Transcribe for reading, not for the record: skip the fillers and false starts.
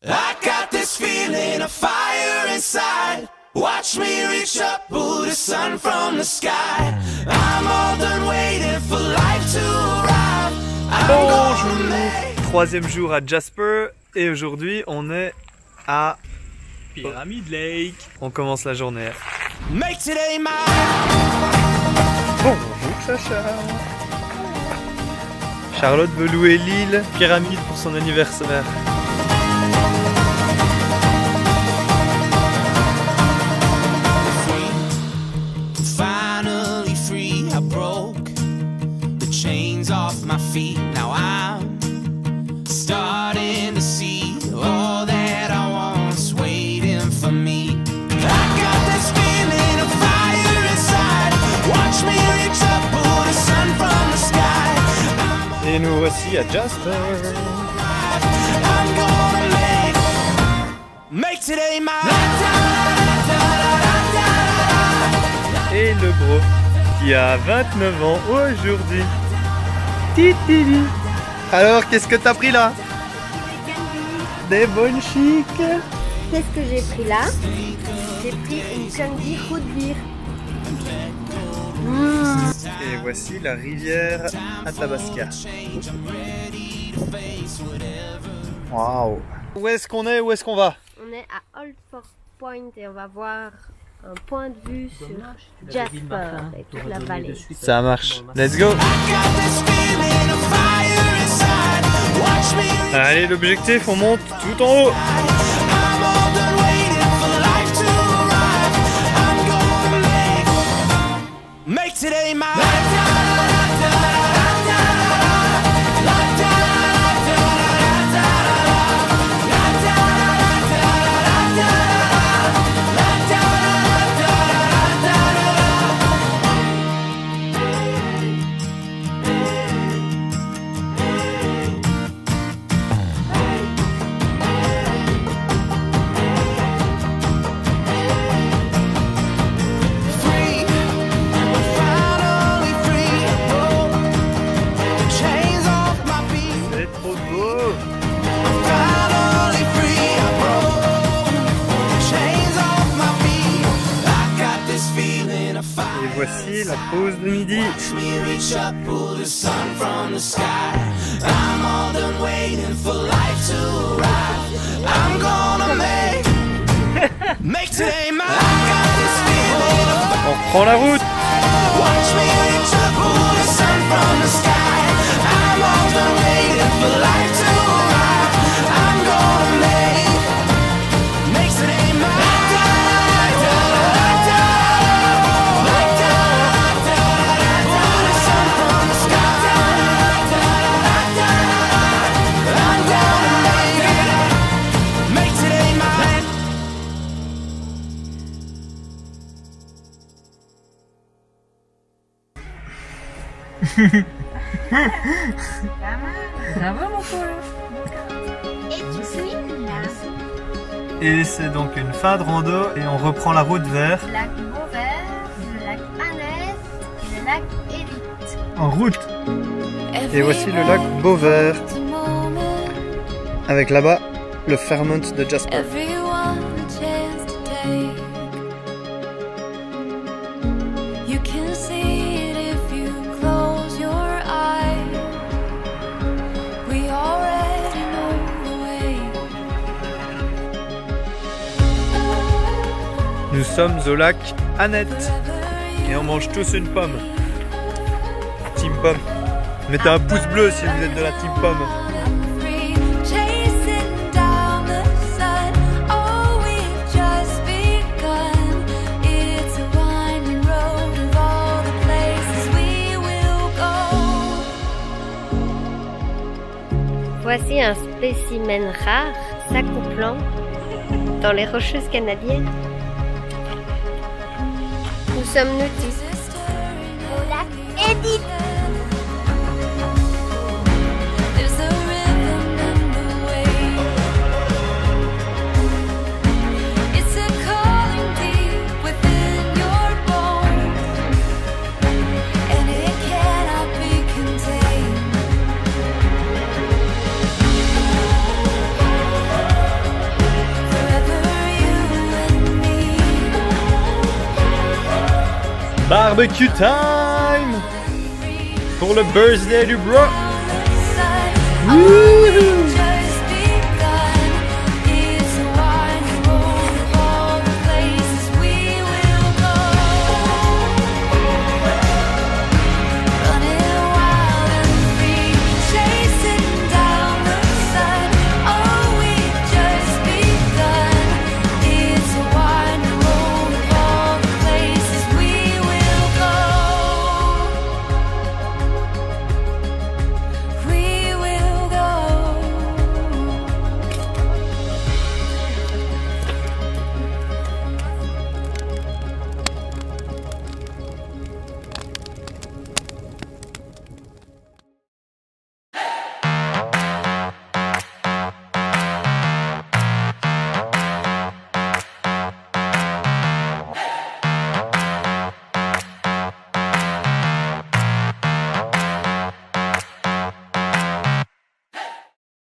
I got this feeling of fire inside. Watch me reach up, pull the sun from the sky. I'm all done waiting for life to arrive. Bonjour. Troisième jour à Jasper et aujourd'hui on est à Pyramid Lake. On commence la journée. Make today mine. Bonjour Chacha. Charlotte veut louer l'île Pyramide pour son anniversaire. Finally free, I broke the chains off my feet. Now I'm starting to see all that I want's waiting for me. I got this feeling of fire inside. Watch me reach up, pull the sun from the sky. Et nous voici à Jasper. I'm gonna make today mine. Et le bro qui a 29 ans aujourd'hui. Titili. Alors qu'est-ce que t'as pris là? Des bonnes chics. Qu'est-ce que j'ai pris là? J'ai pris une candy root beer. Et voici la rivière Athabasca. Waouh. Où est-ce qu'on est? Où est-ce qu'on va? On est à Old Fort Point et on va voir un point de vue sur Jasper et toute la vallée. Ça marche. Let's go. Allez, l'objectif, on monte tout en haut. Make today mine. Et voici la pause de midi. On prend la route. Bravo mon pauvre. Et tu suis là. Et c'est donc une fin de rando et on reprend la route vers... Le lac Beauvert, le lac Annette et le lac Élite. En route. Et voici le lac Beauvert. Avec là-bas le Fairmont de Jasper. Nous sommes au lac Annette et on mange tous une pomme. Team pomme. Mettez un pouce bleu si vous êtes de la team pomme. Voici un spécimen rare, s'accouplant dans les Rocheuses canadiennes. Où sommes-nous au lac Edith. Barbecue time pour le birthday du bro. Wouhou.